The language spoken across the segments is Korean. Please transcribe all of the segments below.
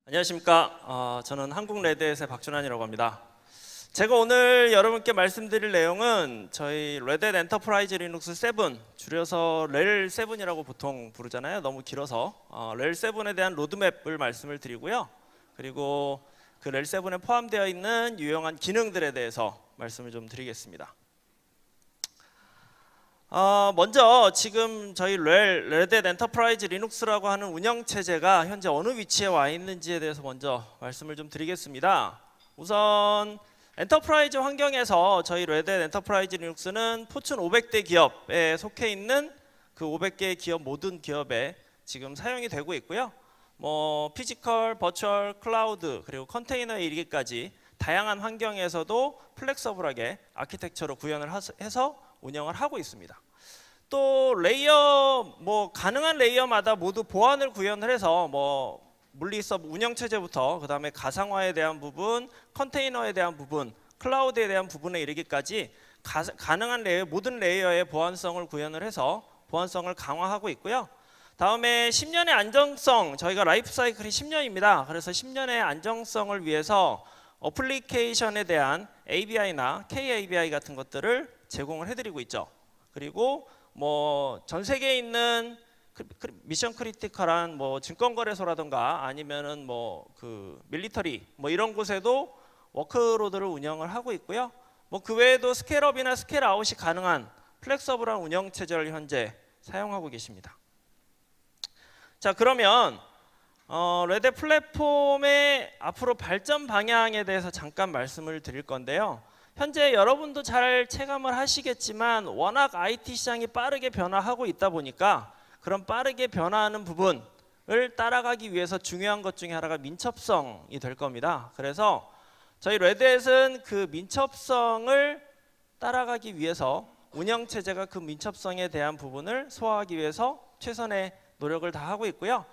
안녕하십니까. 저는 한국레드햇의 박준환이라고 합니다. 제가 오늘 여러분께 말씀드릴 내용은 저희 레드햇 엔터프라이즈 리눅스 7, 줄여서 렐7이라고 보통 부르잖아요. 너무 길어서 렐7에 대한 로드맵을 말씀을 드리고요. 그리고 그 렐7에 포함되어 있는 유용한 기능들에 대해서 말씀을 좀 드리겠습니다. 먼저 지금 저희 레드햇 엔터프라이즈 리눅스라고 하는 운영체제가 현재 어느 위치에 와 있는지에 대해서 먼저 말씀을 좀 드리겠습니다. 우선 엔터프라이즈 환경에서 저희 레드햇 엔터프라이즈 리눅스는 포춘 500대 기업에 속해 있는 그 500개의 기업 모든 기업에 지금 사용이 되고 있고요. 피지컬, 버추얼, 클라우드 그리고 컨테이너에 이르기까지 다양한 환경에서도 플렉서블하게 아키텍처로 구현을 해서 운영을 하고 있습니다. 또 레이어 가능한 레이어마다 모두 보안을 구현을 해서 물리서버 운영체제부터 그 다음에 가상화에 대한 부분, 컨테이너에 대한 부분, 클라우드에 대한 부분에 이르기까지 가능한 모든 레이어의 보안성을 구현을 해서 보안성을 강화하고 있고요. 다음에 10년의 안정성, 저희가 라이프 사이클이 10년입니다. 그래서 10년의 안정성을 위해서 어플리케이션에 대한 ABI나 KABI 같은 것들을 제공을 해드리고 있죠. 그리고 전 세계에 있는 미션 크리티컬한 증권거래소라든가 아니면은 그 밀리터리 이런 곳에도 워크로드를 운영을 하고 있고요. 그 외에도 스케일업이나 스케일아웃이 가능한 플렉서블한 운영 체제를 현재 사용하고 계십니다. 자, 그러면 레드햇 플랫폼의 앞으로 발전 방향에 대해서 잠깐 말씀을 드릴 건데요. 현재 여러분도 잘 체감을 하시겠지만 워낙 IT 시장이 빠르게 변화하고 있다 보니까 그런 빠르게 변화하는 부분을 따라가기 위해서 중요한 것 중에 하나가 민첩성이 될 겁니다. 그래서 저희 레드햇은 그 민첩성을 따라가기 위해서 운영체제가 그 민첩성에 대한 부분을 소화하기 위해서 최선의 노력을 다하고 있고요.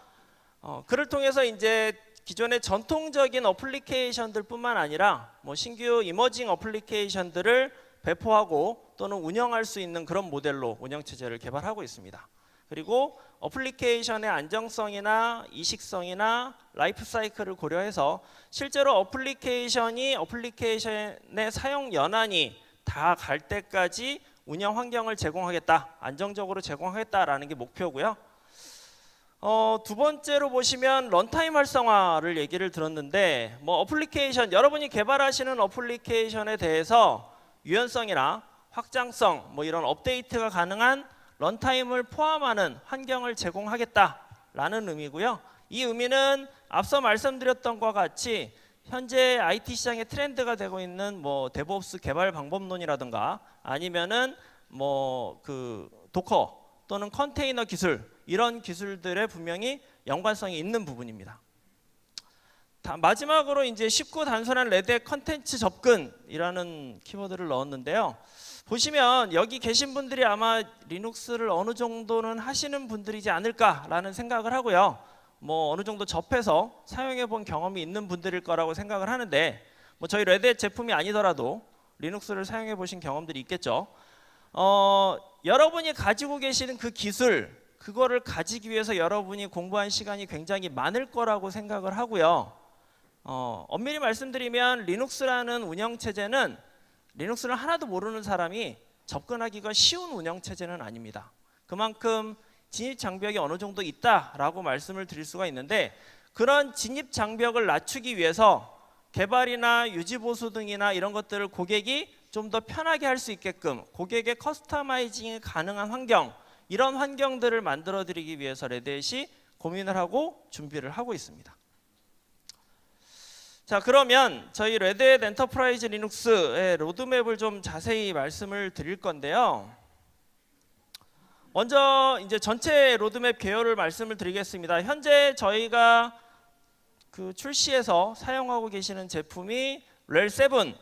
그를 통해서 이제 기존의 전통적인 어플리케이션들 뿐만 아니라 신규 이머징 어플리케이션들을 배포하고 또는 운영할 수 있는 그런 모델로 운영체제를 개발하고 있습니다. 그리고 어플리케이션의 안정성이나 이식성이나 라이프 사이클을 고려해서 실제로 어플리케이션의 사용 연한이 다 갈 때까지 운영 환경을 제공하겠다, 안정적으로 제공하겠다라는 게 목표고요. 두 번째로 보시면 런타임 활성화를 얘기를 들었는데 어플리케이션, 여러분이 개발하시는 어플리케이션에 대해서 유연성이나 확장성 이런 업데이트가 가능한 런타임을 포함하는 환경을 제공하겠다라는 의미고요. 이 의미는 앞서 말씀드렸던 것과 같이 현재 IT 시장의 트렌드가 되고 있는 데브옵스 개발 방법론이라든가 아니면은 그 도커 또는 컨테이너 기술, 이런 기술들에 분명히 연관성이 있는 부분입니다. 마지막으로 이제 쉽고 단순한 레드햇 컨텐츠 접근이라는 키워드를 넣었는데요. 보시면 여기 계신 분들이 아마 리눅스를 어느 정도는 하시는 분들이지 않을까라는 생각을 하고요. 어느 정도 접해서 사용해 본 경험이 있는 분들일 거라고 생각을 하는데 저희 레드햇 제품이 아니더라도 리눅스를 사용해 보신 경험들이 있겠죠. 여러분이 가지고 계시는 그 기술, 그거를 가지기 위해서 여러분이 공부한 시간이 굉장히 많을 거라고 생각을 하고요. 엄밀히 말씀드리면 리눅스라는 운영체제는 리눅스를 하나도 모르는 사람이 접근하기가 쉬운 운영체제는 아닙니다. 그만큼 진입장벽이 어느 정도 있다라고 말씀을 드릴 수가 있는데 그런 진입장벽을 낮추기 위해서 개발이나 유지보수 등이나 이런 것들을 고객이 좀 더 편하게 할 수 있게끔 고객의 커스터마이징이 가능한 환경, 이런 환경들을 만들어 드리기 위해서 레드햇이 고민을 하고 준비를 하고 있습니다. 자, 그러면 저희 레드햇 엔터프라이즈 리눅스의 로드맵을 좀 자세히 말씀을 드릴 건데요. 먼저 이제 전체 로드맵 개요를 말씀을 드리겠습니다. 현재 저희가 그 출시해서 사용하고 계시는 제품이 렐7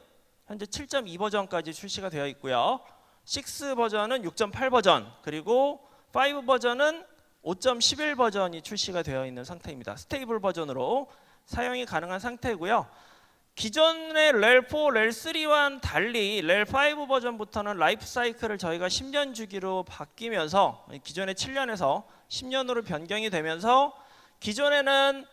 현재 7.2 버전까지 출시가 되어 있고요. 6 버전은 6.8 버전, 그리고 5 버전은 5.11 버전이 출시가 되어 있는 상태입니다. 스테이블 버전으로 사용이 가능한 상태고요. 기존의 렐4, 렐3와는 달리 렐5 버전부터는 라이프 사이클을 저희가 10년 주기로 바뀌면서 기존의 7년에서 10년으로 변경이 되면서 기존에는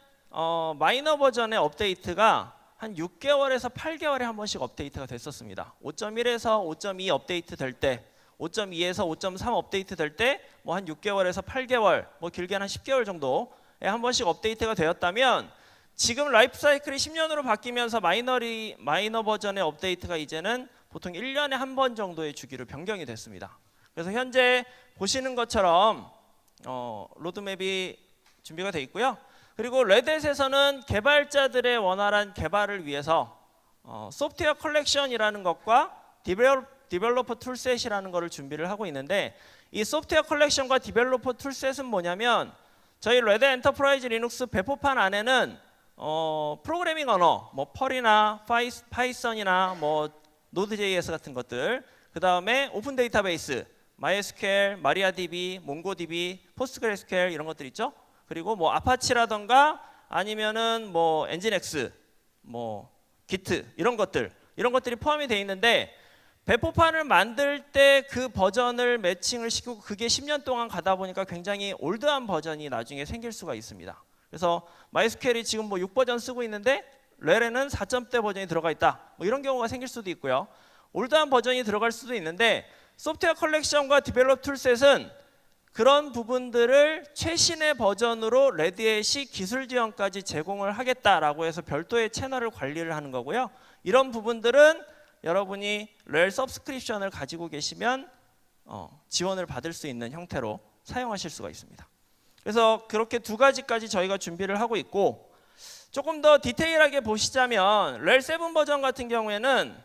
마이너 버전의 업데이트가 한 6개월에서 8개월에 한 번씩 업데이트가 됐었습니다. 5.1에서 5.2 업데이트 될 때, 5.2에서 5.3 업데이트 될 때 뭐 한 6개월에서 8개월, 뭐 길게는 한 10개월 정도에 한 번씩 업데이트가 되었다면, 지금 라이프 사이클이 10년으로 바뀌면서 마이너 버전의 업데이트가 이제는 보통 1년에 한 번 정도의 주기로 변경이 됐습니다. 그래서 현재 보시는 것처럼 로드맵이 준비가 되어 있고요. 그리고 레드햇에서는 개발자들의 원활한 개발을 위해서 소프트웨어 컬렉션이라는 것과 디벨로퍼 툴셋이라는 것을 준비를 하고 있는데, 이 소프트웨어 컬렉션과 디벨로퍼 툴셋은 뭐냐면, 저희 레드 엔터프라이즈 리눅스 배포판 안에는 프로그래밍 언어, 뭐 펄이나 파이썬이나 뭐 노드.js 같은 것들, 그 다음에 오픈 데이터베이스, MySQL, MariaDB, 몽고DB, 포스트그레스QL 이런 것들 있죠. 그리고 뭐 아파치라던가 아니면은 뭐 엔진엑스, 뭐 기트 이런 것들이 포함이 되어 있는데, 배포판을 만들 때 그 버전을 매칭을 시키고 그게 10년 동안 가다 보니까 굉장히 올드한 버전이 나중에 생길 수가 있습니다. 그래서 MySQL이 지금 뭐 6버전 쓰고 있는데 렐에는 4점대 버전이 들어가 있다, 뭐 이런 경우가 생길 수도 있고요. 올드한 버전이 들어갈 수도 있는데, 소프트웨어 컬렉션과 디벨롭 툴셋은 그런 부분들을 최신의 버전으로 레드햇이 기술 지원까지 제공을 하겠다라고 해서 별도의 채널을 관리를 하는 거고요. 이런 부분들은 여러분이 렐 서브스크립션을 가지고 계시면 지원을 받을 수 있는 형태로 사용하실 수가 있습니다. 그래서 그렇게 두 가지까지 저희가 준비를 하고 있고, 조금 더 디테일하게 보시자면 렐 7 버전 같은 경우에는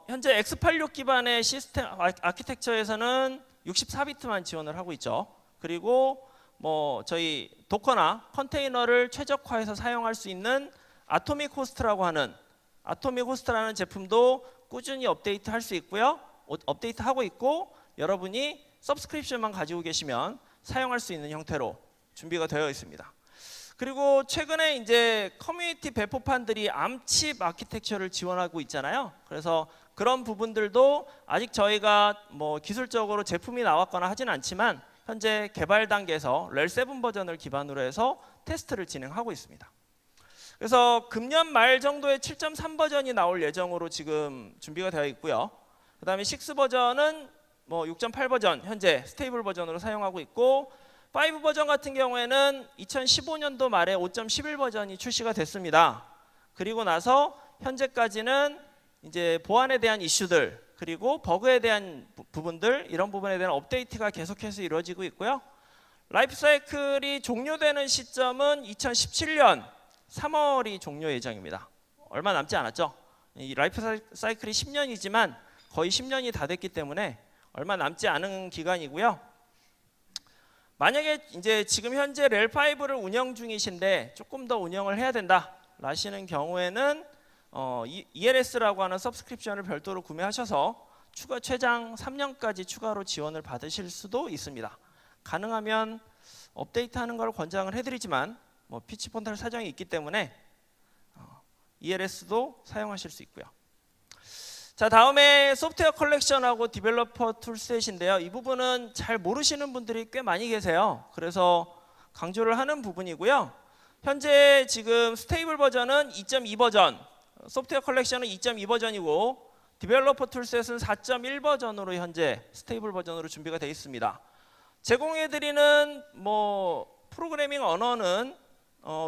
현재 x86 기반의 시스템 아키텍처에서는 64비트만 지원을 하고 있죠. 그리고 뭐 저희 도커나 컨테이너를 최적화해서 사용할 수 있는 아토믹 호스트라는 제품도 꾸준히 업데이트할 수 있고요. 업데이트하고 있고, 여러분이 서브스크립션만 가지고 계시면 사용할 수 있는 형태로 준비가 되어 있습니다. 그리고 최근에 이제 커뮤니티 배포판들이 암칩 아키텍처를 지원하고 있잖아요. 그래서 그런 부분들도 아직 저희가 뭐 기술적으로 제품이 나왔거나 하진 않지만 현재 개발 단계에서 렐 7 버전을 기반으로 해서 테스트를 진행하고 있습니다. 그래서 금년 말 정도에 7.3 버전이 나올 예정으로 지금 준비가 되어 있고요. 그 다음에 6 버전은 뭐 6.8 버전 현재 스테이블 버전으로 사용하고 있고, 5 버전 같은 경우에는 2015년도 말에 5.11 버전이 출시가 됐습니다. 그리고 나서 현재까지는 이제 보안에 대한 이슈들, 그리고 버그에 대한 부분들, 이런 부분에 대한 업데이트가 계속해서 이루어지고 있고요. 라이프 사이클이 종료되는 시점은 2017년 3월이 종료 예정입니다. 얼마 남지 않았죠. 이 라이프 사이클이 10년이지만 거의 10년이 다 됐기 때문에 얼마 남지 않은 기간이고요. 만약에 이제 지금 현재 렐5를 운영 중이신데 조금 더 운영을 해야 된다 라시는 경우에는 ELS라고 하는 서브스크립션을 별도로 구매하셔서 최장 3년까지 추가로 지원을 받으실 수도 있습니다. 가능하면 업데이트하는 걸 권장을 해드리지만 뭐 피치 폰탈 사정이 있기 때문에 ELS도 사용하실 수 있고요. 자, 다음에 소프트웨어 컬렉션하고 디벨로퍼 툴셋인데요. 이 부분은 잘 모르시는 분들이 꽤 많이 계세요. 그래서 강조를 하는 부분이고요. 현재 지금 스테이블 버전은 2.2 버전, 소프트웨어 컬렉션은 2.2 버전이고 디벨로퍼 툴셋은 4.1 버전으로 현재 스테이블 버전으로 준비가 되어 있습니다. 제공해드리는 뭐 프로그래밍 언어는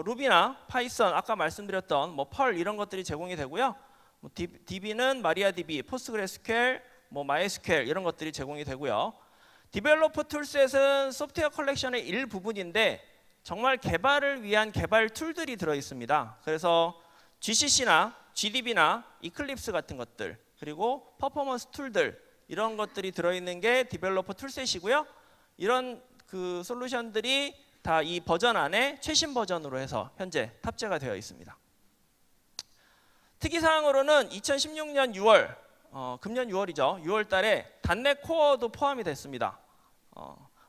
루비나 파이썬, 아까 말씀드렸던 뭐 펄 이런 것들이 제공이 되고요. 뭐 DB는 MariaDB, 포스트그레스QL, 뭐 MySQL 이런 것들이 제공이 되고요. 디벨로퍼 툴셋은 소프트웨어 컬렉션의 일부분인데 정말 개발을 위한 개발 툴들이 들어 있습니다. 그래서 GCC나 GDB나 이클립스 같은 것들, 그리고 퍼포먼스 툴들 이런 것들이 들어 있는 게 디벨로퍼 툴셋이고요. 이런 그 솔루션들이 다 이 버전 안에 최신 버전으로 해서 현재 탑재가 되어 있습니다. 특이사항으로는 2016년 6월, 금년 6월이죠. 6월 달에 단넷 코어도 포함이 됐습니다.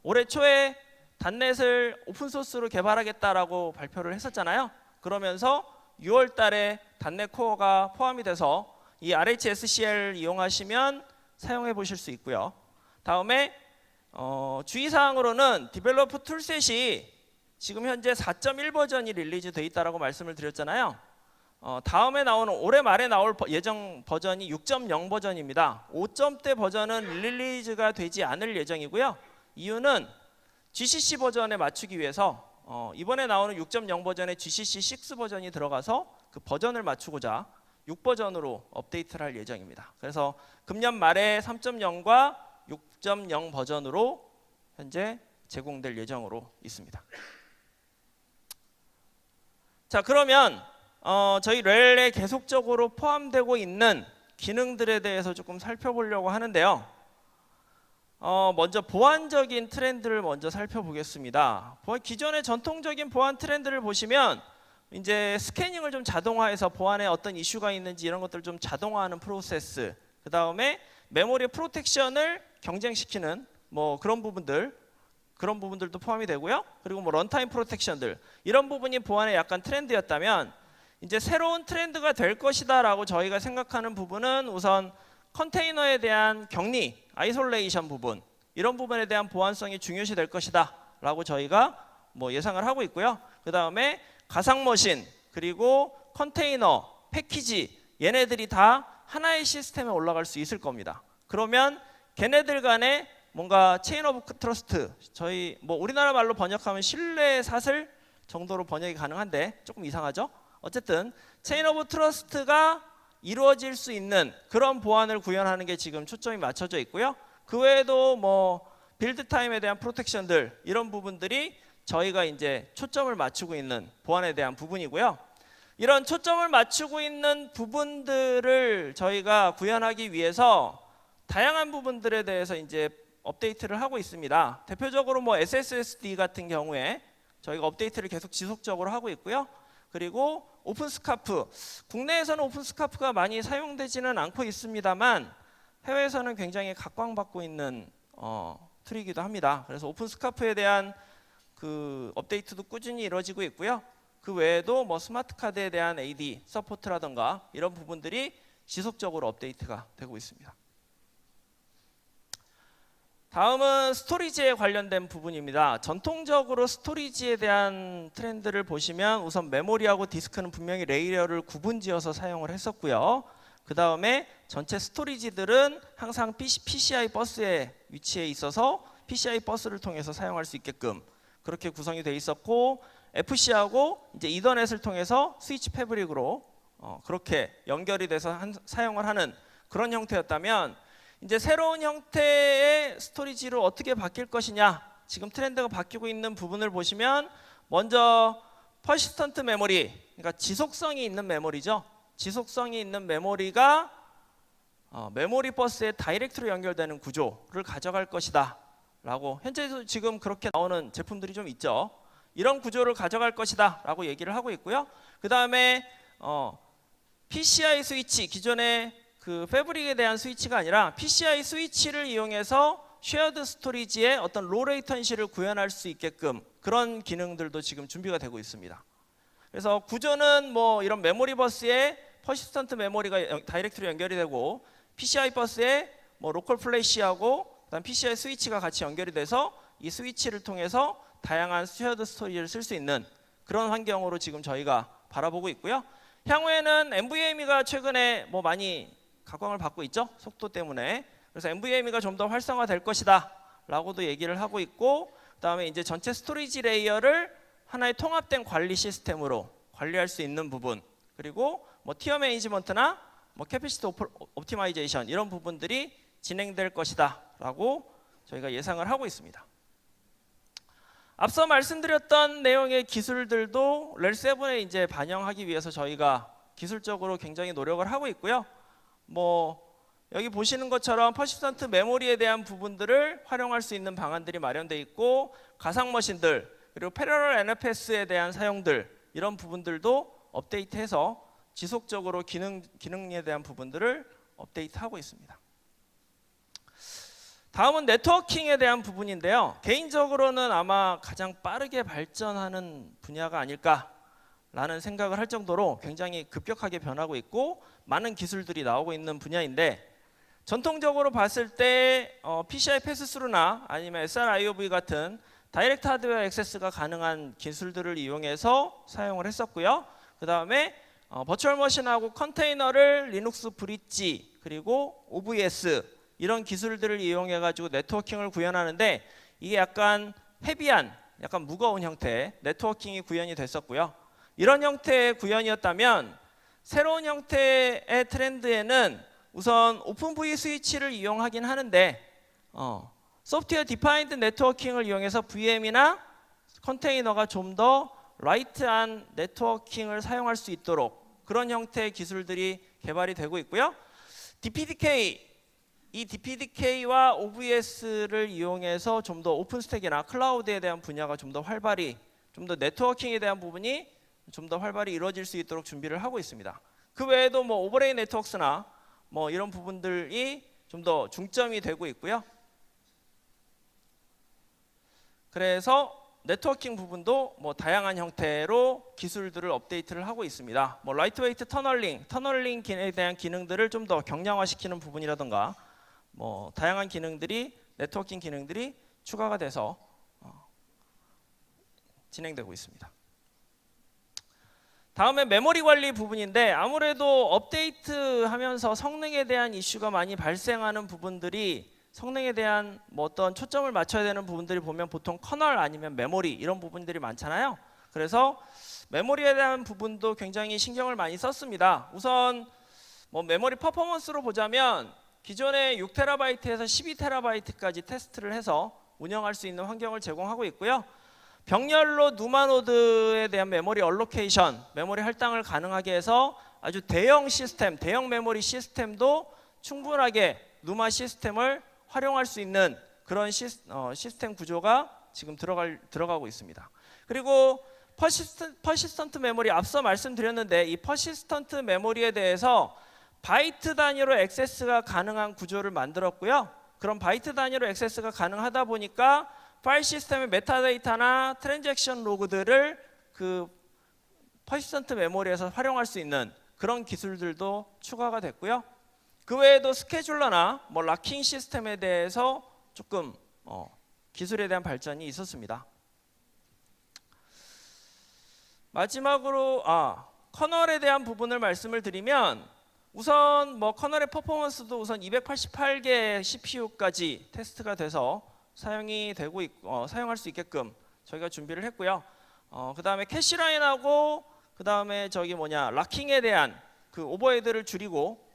올해 초에 단넷을 오픈소스로 개발하겠다라고 발표를 했었잖아요. 그러면서 6월 달에 단넷 코어가 포함이 돼서 이 RHSCL 이용하시면 사용해 보실 수 있고요. 다음에 주의사항으로는 디벨로퍼 툴셋이 지금 현재 4.1 버전이 릴리즈 돼 있다라고 말씀을 드렸잖아요. 다음에 나오는 올해 말에 나올 예정 버전이 6.0 버전입니다. 5점대 버전은 릴리즈가 되지 않을 예정이고요. 이유는 GCC 버전에 맞추기 위해서 이번에 나오는 6.0 버전에 GCC 6 버전이 들어가서 그 버전을 맞추고자 6 버전으로 업데이트를 할 예정입니다. 그래서 금년 말에 3.0과 6.0 버전으로 현재 제공될 예정으로 있습니다. 자, 그러면 저희 렐에 계속적으로 포함되고 있는 기능들에 대해서 조금 살펴보려고 하는데요. 먼저 보안적인 트렌드를 먼저 살펴보겠습니다. 기존의 전통적인 보안 트렌드를 보시면 이제 스캐닝을 좀 자동화해서 보안에 어떤 이슈가 있는지 이런 것들을 좀 자동화하는 프로세스, 그 다음에 메모리 프로텍션을 경쟁시키는 뭐 그런 부분들도 포함이 되고요. 그리고 뭐 런타임 프로텍션들, 이런 부분이 보안의 약간 트렌드였다면 이제 새로운 트렌드가 될 것이다라고 저희가 생각하는 부분은 우선 컨테이너에 대한 격리, 아이솔레이션 부분, 이런 부분에 대한 보안성이 중요시 될 것이다라고 저희가 뭐 예상을 하고 있고요. 그 다음에 가상머신, 그리고 컨테이너, 패키지, 얘네들이 다 하나의 시스템에 올라갈 수 있을 겁니다. 그러면 걔네들 간에 뭔가 체인 오브 트러스트, 저희 뭐 우리나라 말로 번역하면 신뢰 사슬 정도로 번역이 가능한데 조금 이상하죠? 어쨌든 체인 오브 트러스트가 이루어질 수 있는 그런 보안을 구현하는 게 지금 초점이 맞춰져 있고요. 그 외에도 뭐 빌드 타임에 대한 프로텍션들, 이런 부분들이 저희가 이제 초점을 맞추고 있는 보안에 대한 부분이고요. 이런 초점을 맞추고 있는 부분들을 저희가 구현하기 위해서 다양한 부분들에 대해서 이제 업데이트를 하고 있습니다. 대표적으로 뭐 SSD 같은 경우에 저희가 업데이트를 계속 지속적으로 하고 있고요. 그리고 오픈스카프, 국내에서는 오픈스카프가 많이 사용되지는 않고 있습니다만 해외에서는 굉장히 각광받고 있는 툴이기도 합니다. 그래서 오픈스카프에 대한 그 업데이트도 꾸준히 이루어지고 있고요. 그 외에도 뭐 스마트 카드에 대한 AD 서포트라든가 이런 부분들이 지속적으로 업데이트가 되고 있습니다. 다음은 스토리지에 관련된 부분입니다. 전통적으로 스토리지에 대한 트렌드를 보시면 우선 메모리하고 디스크는 분명히 레이어를 구분지어서 사용을 했었고요. 그 다음에 전체 스토리지들은 항상 PCI 버스에 위치해 있어서 PCI 버스를 통해서 사용할 수 있게끔 그렇게 구성이 돼 있었고, FC하고 이제 이더넷을 통해서 스위치 패브릭으로 그렇게 연결이 돼서 사용을 하는 그런 형태였다면, 이제 새로운 형태의 스토리지로 어떻게 바뀔 것이냐, 지금 트렌드가 바뀌고 있는 부분을 보시면 먼저 퍼시스턴트 메모리, 그러니까 지속성이 있는 메모리죠. 지속성이 있는 메모리가 메모리 버스에 다이렉트로 연결되는 구조를 가져갈 것이다 라고, 현재 지금 그렇게 나오는 제품들이 좀 있죠. 이런 구조를 가져갈 것이다 라고 얘기를 하고 있고요. 그 다음에 PCI 스위치, 기존의 그 패브릭에 대한 스위치가 아니라 PCI 스위치를 이용해서 쉐어드 스토리지의 어떤 로 레이턴시를 구현할 수 있게끔 그런 기능들도 지금 준비가 되고 있습니다. 그래서 구조는 뭐 이런 메모리 버스에 퍼시스턴트 메모리가 다이렉트로 연결이 되고, PCI 버스에 뭐 로컬 플래시하고 그다음 PCI 스위치가 같이 연결이 돼서 이 스위치를 통해서 다양한 쉐어드 스토리지를 쓸 수 있는 그런 환경으로 지금 저희가 바라보고 있고요. 향후에는 NVMe가 최근에 뭐 많이 각광을 받고 있죠, 속도 때문에. 그래서 NVMe가 좀 더 활성화될 것이다 라고도 얘기를 하고 있고, 그 다음에 이제 전체 스토리지 레이어를 하나의 통합된 관리 시스템으로 관리할 수 있는 부분, 그리고 뭐 티어 매니지먼트나 뭐 캐피시티 옵티마이제이션, 이런 부분들이 진행될 것이다 라고 저희가 예상을 하고 있습니다. 앞서 말씀드렸던 내용의 기술들도 렐7에 이제 반영하기 위해서 저희가 기술적으로 굉장히 노력을 하고 있고요. 뭐 여기 보시는 것처럼 퍼시스턴트 메모리에 대한 부분들을 활용할 수 있는 방안들이 마련되어 있고, 가상 머신들, 그리고 패러럴 NFS에 대한 사용들, 이런 부분들도 업데이트해서 지속적으로 기능에 대한 부분들을 업데이트하고 있습니다. 다음은 네트워킹에 대한 부분인데요. 개인적으로는 아마 가장 빠르게 발전하는 분야가 아닐까라는 생각을 할 정도로 굉장히 급격하게 변하고 있고 많은 기술들이 나오고 있는 분야인데, 전통적으로 봤을 때 PCI 패스스루나 아니면 SRIOV 같은 다이렉트 하드웨어 액세스가 가능한 기술들을 이용해서 사용을 했었고요. 그 다음에 버추얼 머신하고 컨테이너를 리눅스 브릿지 그리고 OVS 이런 기술들을 이용해 가지고 네트워킹을 구현하는데 이게 약간 헤비한 약간 무거운 형태의 네트워킹이 구현이 됐었고요. 이런 형태의 구현이었다면 새로운 형태의 트렌드에는 우선 오픈 V 스위치를 이용하긴 하는데 소프트웨어 디파인드 네트워킹을 이용해서 VM이나 컨테이너가 좀 더 라이트한 네트워킹을 사용할 수 있도록 그런 형태의 기술들이 개발이 되고 있고요. DPDK 이 DPDK와 OVS를 이용해서 좀 더 오픈 스택이나 클라우드에 대한 분야가 좀 더 활발히 좀 더 네트워킹에 대한 부분이 좀 더 활발히 이루어질 수 있도록 준비를 하고 있습니다. 그 외에도 뭐 오버레이 네트워크나 뭐 이런 부분들이 좀 더 중점이 되고 있고요. 그래서 네트워킹 부분도 뭐 다양한 형태로 기술들을 업데이트를 하고 있습니다. 뭐 라이트웨이트 터널링에 대한 기능들을 좀 더 경량화시키는 부분이라든가 뭐 다양한 기능들이 네트워킹 기능들이 추가가 돼서 진행되고 있습니다. 다음에 메모리 관리 부분인데 아무래도 업데이트하면서 성능에 대한 이슈가 많이 발생하는 부분들이 성능에 대한 뭐 어떤 초점을 맞춰야 되는 부분들이 보면 보통 커널 아니면 메모리 이런 부분들이 많잖아요. 그래서 메모리에 대한 부분도 굉장히 신경을 많이 썼습니다. 우선 뭐 메모리 퍼포먼스로 보자면 기존의 6TB에서 12TB까지 테스트를 해서 운영할 수 있는 환경을 제공하고 있고요. 병렬로 누마 노드에 대한 메모리 얼로케이션, 메모리 할당을 가능하게 해서 아주 대형 시스템, 대형 메모리 시스템도 충분하게 누마 시스템을 활용할 수 있는 그런 시스템 구조가 지금 들어가고 있습니다. 그리고 퍼시스턴트 메모리 앞서 말씀드렸는데 이 퍼시스턴트 메모리에 대해서 바이트 단위로 액세스가 가능한 구조를 만들었고요. 그런 바이트 단위로 액세스가 가능하다 보니까 파일 시스템의 메타데이터나 트랜잭션 로그들을 그 퍼시스턴트 메모리에서 활용할 수 있는 그런 기술들도 추가가 됐고요. 그 외에도 스케줄러나 뭐 락킹 시스템에 대해서 조금 기술에 대한 발전이 있었습니다. 마지막으로 커널에 대한 부분을 말씀을 드리면 우선 뭐 커널의 퍼포먼스도 우선 288개 CPU까지 테스트가 돼서 사용이 되고 있고 사용할 수 있게끔 저희가 준비를 했고요. 그 다음에 캐시 라인하고 그 다음에 락킹에 대한 그 오버헤드를 줄이고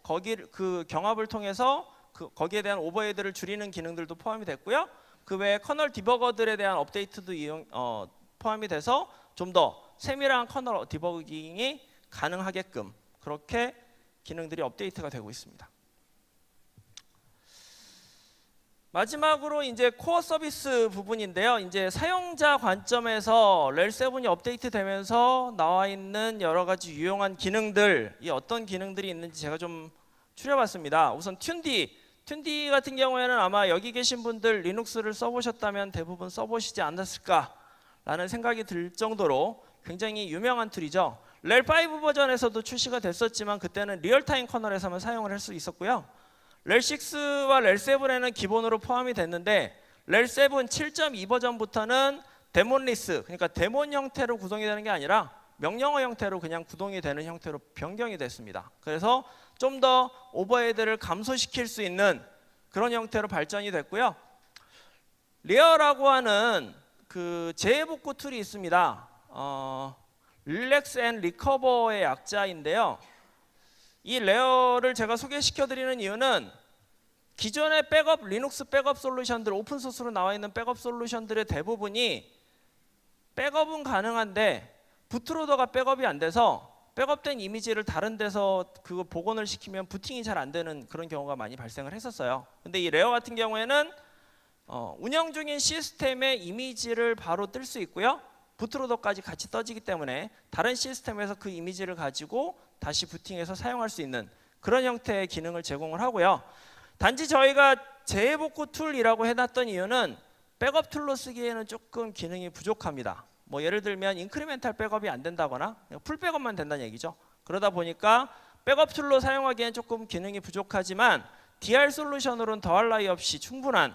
그 경합을 통해서 거기에 대한 오버헤드를 줄이는 기능들도 포함이 됐고요. 그 외에 커널 디버거들에 대한 업데이트도 포함이 돼서 좀 더 세밀한 커널 디버깅이 가능하게끔 그렇게 기능들이 업데이트가 되고 있습니다. 마지막으로 이제 코어 서비스 부분인데요. 이제 사용자 관점에서 렐 7이 업데이트되면서 나와 있는 여러 가지 유용한 기능들이 어떤 기능들이 있는지 제가 좀 추려봤습니다. 우선 튠디 같은 경우에는 아마 여기 계신 분들 리눅스를 써보셨다면 대부분 써보시지 않았을까라는 생각이 들 정도로 굉장히 유명한 툴이죠. 렐 5 버전에서도 출시가 됐었지만 그때는 리얼타임 커널에서만 사용을 할 수 있었고요. 렐 6와 렐 7에는 기본으로 포함이 됐는데 렐 7 7.2 버전부터는 데몬리스, 그러니까 데몬 형태로 구동이 되는 게 아니라 명령어 형태로 그냥 구동이 되는 형태로 변경이 됐습니다. 그래서 좀 더 오버헤드를 감소시킬 수 있는 그런 형태로 발전이 됐고요. 리어라고 하는 그 재해복구 툴이 있습니다. 릴렉스 앤 리커버의 약자인데요. 이 레어를 제가 소개시켜드리는 이유는 기존의 리눅스 백업 솔루션들, 오픈소스로 나와 있는 백업 솔루션들의 대부분이 백업은 가능한데 부트로더가 백업이 안 돼서 백업된 이미지를 다른 데서 그거 복원을 시키면 부팅이 잘 안 되는 그런 경우가 많이 발생을 했었어요. 근데 이 레어 같은 경우에는 운영 중인 시스템의 이미지를 바로 뜰 수 있고요. 부트로더까지 같이 떠지기 때문에 다른 시스템에서 그 이미지를 가지고 다시 부팅해서 사용할 수 있는 그런 형태의 기능을 제공을 하고요. 단지 저희가 재해복구 툴이라고 해놨던 이유는 백업 툴로 쓰기에는 조금 기능이 부족합니다. 뭐 예를 들면 인크리멘탈 백업이 안 된다거나 풀 백업만 된다는 얘기죠. 그러다 보니까 백업 툴로 사용하기엔 조금 기능이 부족하지만 DR 솔루션으로는 더할 나위 없이 충분한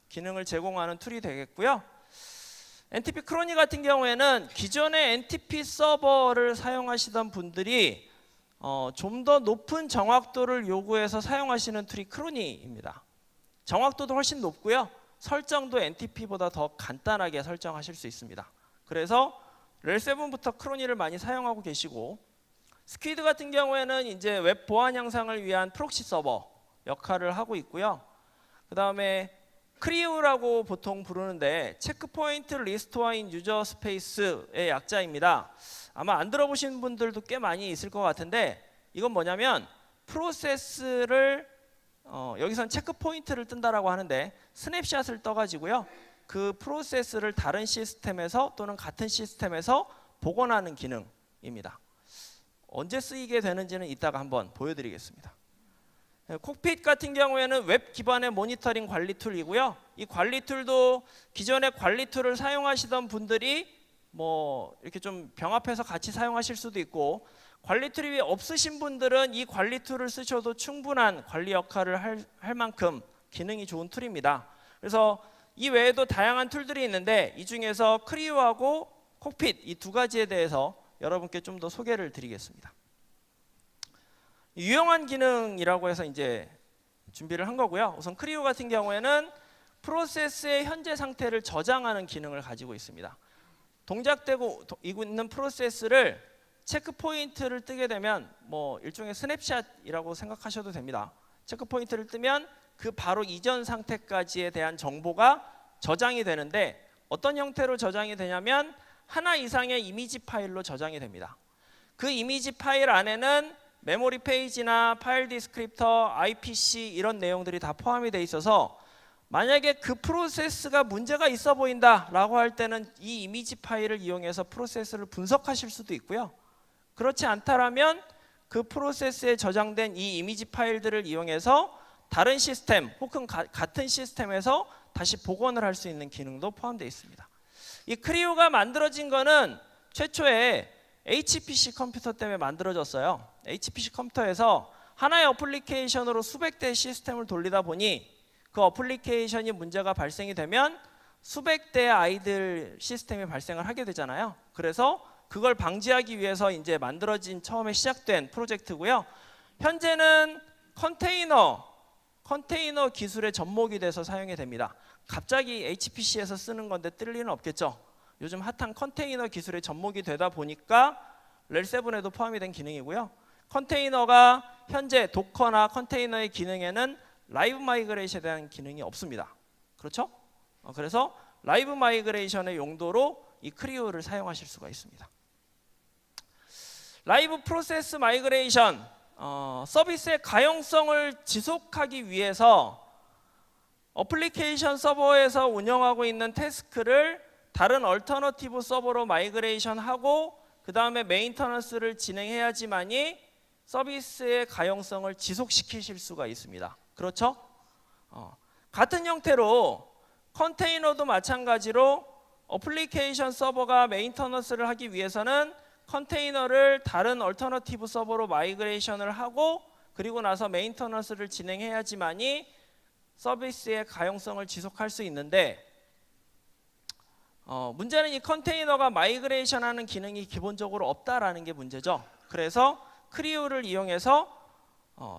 기능을 제공하는 툴이 되겠고요. NTP 크로니 같은 경우에는 기존의 NTP 서버를 사용하시던 분들이 좀 더 높은 정확도를 요구해서 사용하시는 툴이 크로니입니다. 정확도도 훨씬 높고요. 설정도 NTP보다 더 간단하게 설정하실 수 있습니다. 그래서 렐7부터 크로니를 많이 사용하고 계시고, 스퀴드 같은 경우에는 이제 웹 보안 향상을 위한 프록시 서버 역할을 하고 있고요. 그 다음에 크리우라고 보통 부르는데 체크포인트 리스토어인 유저 스페이스의 약자입니다. 아마 안 들어보신 분들도 꽤 많이 있을 것 같은데, 이건 뭐냐면 프로세스를 여기선 체크포인트를 뜬다라고 하는데 스냅샷을 떠가지고요, 그 프로세스를 다른 시스템에서 또는 같은 시스템에서 복원하는 기능입니다. 언제 쓰이게 되는지는 이따가 한번 보여드리겠습니다. 콕핏 같은 경우에는 웹 기반의 모니터링 관리 툴이고요. 이 관리 툴도 기존의 관리 툴을 사용하시던 분들이 뭐 이렇게 좀 병합해서 같이 사용하실 수도 있고, 관리 툴이 없으신 분들은 이 관리 툴을 쓰셔도 충분한 관리 역할을 할 만큼 기능이 좋은 툴입니다. 그래서 이 외에도 다양한 툴들이 있는데 이 중에서 크리우하고 콕핏 이 두 가지에 대해서 여러분께 좀 더 소개를 드리겠습니다. 유용한 기능이라고 해서 이제 준비를 한 거고요. 우선 크리우 같은 경우에는 프로세스의 현재 상태를 저장하는 기능을 가지고 있습니다. 동작되고 있는 프로세스를 체크 포인트를 뜨게 되면 뭐 일종의 스냅샷이라고 생각하셔도 됩니다. 체크 포인트를 뜨면 그 바로 이전 상태까지에 대한 정보가 저장이 되는데, 어떤 형태로 저장이 되냐면 하나 이상의 이미지 파일로 저장이 됩니다. 그 이미지 파일 안에는 메모리 페이지나 파일 디스크립터, IPC 이런 내용들이 다 포함이 돼 있어서 만약에 그 프로세스가 문제가 있어 보인다 라고 할 때는 이 이미지 파일을 이용해서 프로세스를 분석하실 수도 있고요. 그렇지 않다라면 그 프로세스에 저장된 이 이미지 파일들을 이용해서 다른 시스템 혹은 같은 시스템에서 다시 복원을 할 수 있는 기능도 포함되어 있습니다. 이 크리우가 만들어진 거는 최초에 HPC 컴퓨터 때문에 만들어졌어요. HPC 컴퓨터에서 하나의 어플리케이션으로 수백 대의 시스템을 돌리다 보니 그 어플리케이션이 문제가 발생이 되면 수백 대의 아이들 시스템이 발생을 하게 되잖아요. 그래서 그걸 방지하기 위해서 이제 만들어진 처음에 시작된 프로젝트고요. 현재는 컨테이너 기술의 접목이 돼서 사용이 됩니다. 갑자기 HPC에서 쓰는 건데 뜰 리는 없겠죠. 요즘 핫한 컨테이너 기술의 접목이 되다 보니까 렐7에도 포함이 된 기능이고요. 컨테이너가 현재 도커나 컨테이너의 기능에는 라이브 마이그레이션에 대한 기능이 없습니다. 그렇죠? 그래서 라이브 마이그레이션의 용도로 이 크리우를 사용하실 수가 있습니다. 라이브 프로세스 마이그레이션, 서비스의 가용성을 지속하기 위해서 어플리케이션 서버에서 운영하고 있는 태스크를 다른 얼터너티브 서버로 마이그레이션하고 그 다음에 메인터넌스를 진행해야지만이 서비스의 가용성을 지속시키실 수가 있습니다. 그렇죠? 같은 형태로 컨테이너도 마찬가지로 어플리케이션 서버가 메인터넌스를 하기 위해서는 컨테이너를 다른 얼터너티브 서버로 마이그레이션을 하고 그리고 나서 메인터넌스를 진행해야지만이 서비스의 가용성을 지속할 수 있는데, 문제는 이 컨테이너가 마이그레이션하는 기능이 기본적으로 없다라는 게 문제죠. 그래서 크리우를 이용해서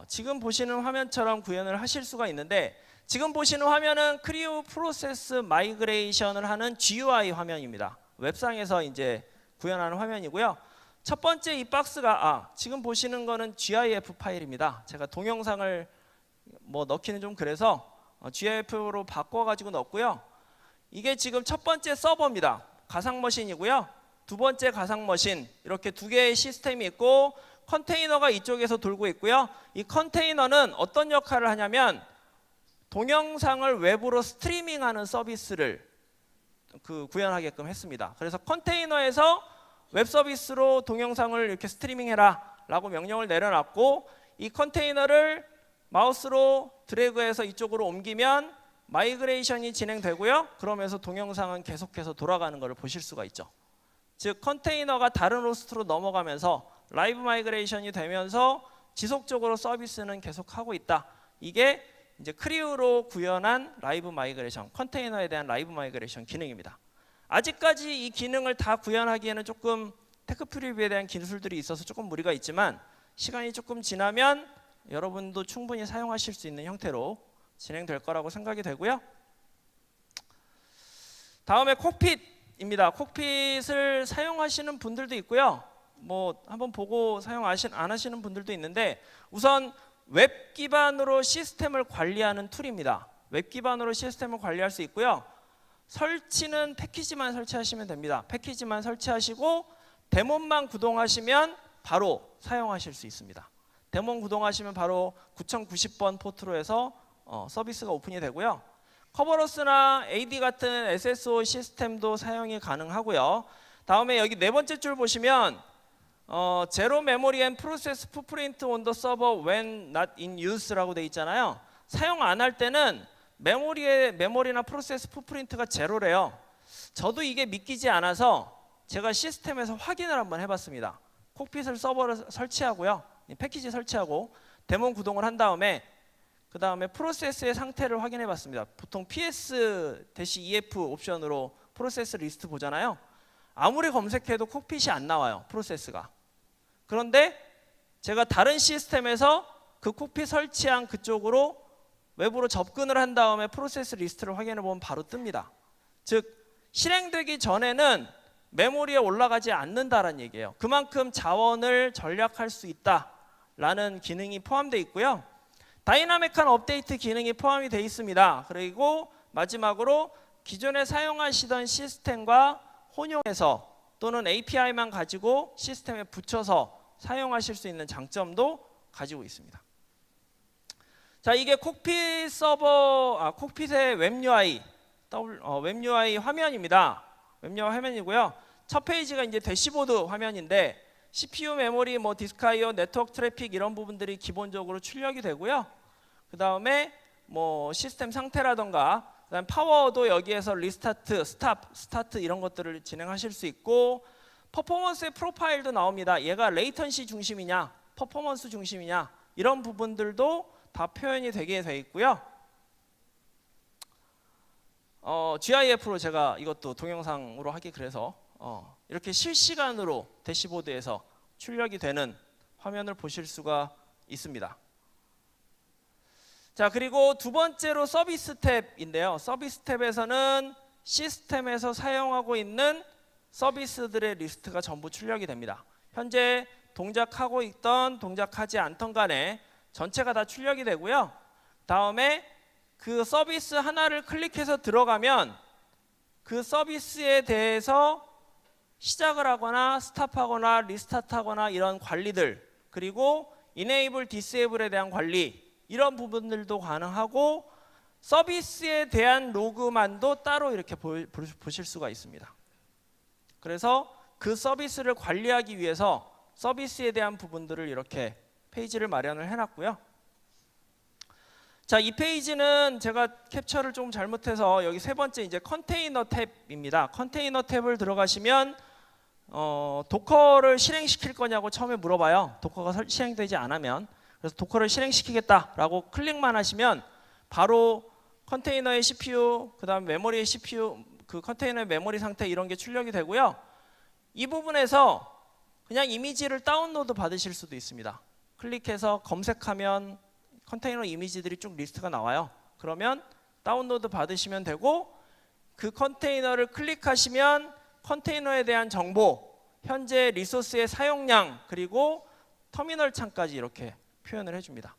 지금 보시는 화면처럼 구현을 하실 수가 있는데, 지금 보시는 화면은 크리우 프로세스 마이그레이션을 하는 GUI 화면입니다. 웹상에서 이제 구현하는 화면이고요. 첫 번째 이 박스가 지금 보시는 거는 GIF 파일입니다. 제가 동영상을 뭐 넣기는 좀 그래서 GIF로 바꿔가지고 넣었고요. 이게 지금 첫 번째 서버입니다. 가상 머신이고요. 두 번째 가상 머신, 이렇게 두 개의 시스템이 있고 컨테이너가 이쪽에서 돌고 있고요. 이 컨테이너는 어떤 역할을 하냐면 동영상을 웹으로 스트리밍하는 서비스를 구현하게끔 했습니다. 그래서 컨테이너에서 웹 서비스로 동영상을 이렇게 스트리밍해라 라고 명령을 내려놨고, 이 컨테이너를 마우스로 드래그해서 이쪽으로 옮기면 마이그레이션이 진행되고요. 그러면서 동영상은 계속해서 돌아가는 것을 보실 수가 있죠. 즉 컨테이너가 다른 호스트로 넘어가면서 라이브 마이그레이션이 되면서 지속적으로 서비스는 계속하고 있다. 이게 이제 크리우로 구현한 라이브 마이그레이션, 컨테이너에 대한 라이브 마이그레이션 기능입니다. 아직까지 이 기능을 다 구현하기에는 조금 테크 프리뷰에 대한 기술들이 있어서 조금 무리가 있지만 시간이 조금 지나면 여러분도 충분히 사용하실 수 있는 형태로 진행될 거라고 생각이 되고요. 다음에 콕핏입니다. 콕핏을 사용하시는 분들도 있고요. 뭐 한번 보고 사용 안 하시는 분들도 있는데, 우선 웹 기반으로 시스템을 관리하는 툴입니다. 웹 기반으로 시스템을 관리할 수 있고요. 설치는 패키지만 설치하시면 됩니다. 패키지만 설치하시고 데몬만 구동하시면 바로 사용하실 수 있습니다. 데몬 구동하시면 바로 9090번 포트로 해서 서비스가 오픈이 되고요. 커버로스나 AD 같은 SSO 시스템도 사용이 가능하고요. 다음에 여기 네 번째 줄 보시면 제로 메모리 앤 프로세스 풋프린트 온 더 서버 when not in use라고 돼 있잖아요. 사용 안 할 때는 메모리나 프로세스 풋프린트가 제로래요. 저도 이게 믿기지 않아서 제가 시스템에서 확인을 한번 해봤습니다. 콕핏을 서버를 설치하고요, 패키지 설치하고 데몬 구동을 한 다음에 그 다음에 프로세스의 상태를 확인해 봤습니다. 보통 PS-EF 옵션으로 프로세스 리스트 보잖아요. 아무리 검색해도 콕핏이 안 나와요, 프로세스가. 그런데 제가 다른 시스템에서 그 콕핏 설치한 그쪽으로 웹으로 접근을 한 다음에 프로세스 리스트를 확인해 보면 바로 뜹니다. 즉 실행되기 전에는 메모리에 올라가지 않는다라는 얘기예요. 그만큼 자원을 절약할 수 있다라는 기능이 포함되어 있고요. 다이나믹한 업데이트 기능이 포함이 되어 있습니다. 그리고 마지막으로 기존에 사용하시던 시스템과 혼용해서 또는 API만 가지고 시스템에 붙여서 사용하실 수 있는 장점도 가지고 있습니다. 자, 이게 콕핏 콕핏의 웹 UI, 웹 UI 화면입니다. 웹 UI 화면이고요. 첫 페이지가 이제 대시보드 화면인데 CPU, 메모리, 디스크 I/O, 네트워크 트래픽 이런 부분들이 기본적으로 출력이 되고요. 그 다음에 시스템 상태라던가, 그다음 파워도 여기에서 리스타트, 스타트 이런 것들을 진행하실 수 있고, 퍼포먼스의 프로파일도 나옵니다. 얘가 레이턴시 중심이냐, 퍼포먼스 중심이냐 이런 부분들도 다 표현이 되게 돼 있고요. GIF로 제가 이것도 동영상으로 하기 그래서 이렇게 실시간으로 대시보드에서 출력이 되는 화면을 보실 수가 있습니다. 자, 그리고 두 번째로 서비스 탭인데요. 서비스 탭에서는 시스템에서 사용하고 있는 서비스들의 리스트가 전부 출력이 됩니다. 현재 동작하고 있던 동작하지 않던 간에 전체가 다 출력이 되고요. 다음에 그 서비스 하나를 클릭해서 들어가면 그 서비스에 대해서 시작을 하거나 스탑하거나 리스타트하거나 이런 관리들, 그리고 enable, disable에 대한 관리 이런 부분들도 가능하고, 서비스에 대한 로그만도 따로 이렇게 보실 수가 있습니다. 그래서 그 서비스를 관리하기 위해서 서비스에 대한 부분들을 이렇게 페이지를 마련을 해놨고요. 자, 이 페이지는 제가 캡처를 좀 잘못해서 여기 세 번째 이제 컨테이너 탭입니다. 컨테이너 탭을 들어가시면 도커를 실행시킬 거냐고 처음에 물어봐요. 도커가 실행되지 않으면. 그래서 도커를 실행시키겠다라고 클릭만 하시면 바로 컨테이너의 CPU, 그 다음 메모리의 CPU, 그 컨테이너의 메모리 상태 이런 게 출력이 되고요. 이 부분에서 그냥 이미지를 다운로드 받으실 수도 있습니다. 클릭해서 검색하면 컨테이너 이미지들이 쭉 리스트가 나와요. 그러면 다운로드 받으시면 되고, 그 컨테이너를 클릭하시면 컨테이너에 대한 정보, 현재 리소스의 사용량, 그리고 터미널 창까지 이렇게 표현을 해줍니다.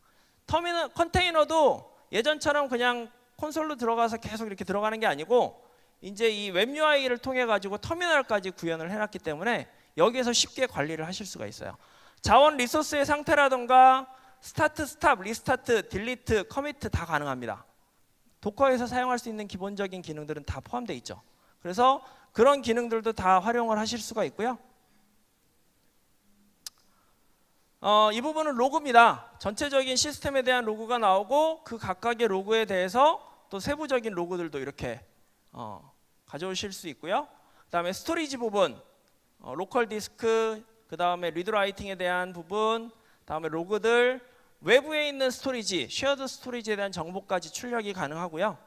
컨테이너도 예전처럼 그냥 콘솔로 들어가서 계속 이렇게 들어가는 게 아니고 이제 이 웹 UI를 통해 가지고 터미널까지 구현을 해놨기 때문에 여기에서 쉽게 관리를 하실 수가 있어요. 자원 리소스의 상태라던가 스타트, 스탑, 리스타트, 딜리트, 커미트 다 가능합니다. 도커에서 사용할 수 있는 기본적인 기능들은 다 포함되어 있죠. 그래서 그런 기능들도 다 활용을 하실 수가 있고요. 이 부분은 로그입니다. 전체적인 시스템에 대한 로그가 나오고 그 각각의 로그에 대해서 또 세부적인 로그들도 이렇게 가져오실 수 있고요. 그 다음에 스토리지 부분, 로컬 디스크, 그 다음에 리드 라이팅에 대한 부분, 다음에 로그들, 외부에 있는 스토리지, 쉐어드 스토리지에 대한 정보까지 출력이 가능하고요.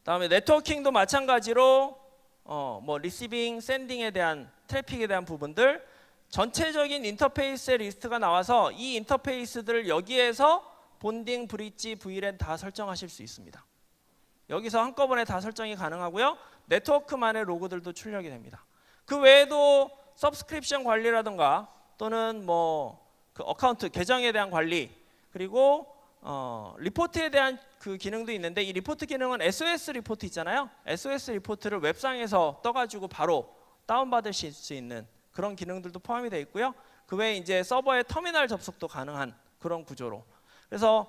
다음에 네트워킹도 마찬가지로 뭐 리시빙, 샌딩에 대한 트래픽에 대한 부분들, 전체적인 인터페이스의 리스트가 나와서 이 인터페이스들을 여기에서 본딩, 브릿지, VLAN 다 설정하실 수 있습니다. 여기서 한꺼번에 다 설정이 가능하고요. 네트워크만의 로그들도 출력이 됩니다. 그 외에도 서브스크립션 관리라든가 또는 뭐 그 어카운트 계정에 대한 관리, 그리고 리포트에 대한 그 기능도 있는데, 이 리포트 기능은 SOS 리포트 있잖아요. SOS 리포트를 웹상에서 떠가지고 바로 다운받으실 수 있는 그런 기능들도 포함이 되어 있고요. 그 외에 이제 서버의 터미널 접속도 가능한 그런 구조로. 그래서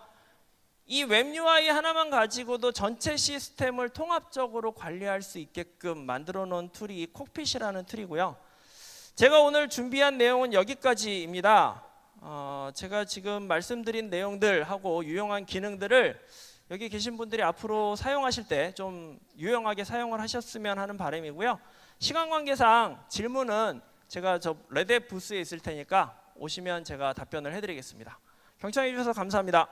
이 웹 UI 하나만 가지고도 전체 시스템을 통합적으로 관리할 수 있게끔 만들어 놓은 툴이 이 콕핏이라는 툴이고요. 제가 오늘 준비한 내용은 여기까지입니다. 제가 지금 말씀드린 내용들하고 유용한 기능들을 여기 계신 분들이 앞으로 사용하실 때 좀 유용하게 사용을 하셨으면 하는 바람이고요. 시간 관계상 질문은 제가 저 레드앱 부스에 있을 테니까 오시면 제가 답변을 해드리겠습니다. 경청해 주셔서 감사합니다.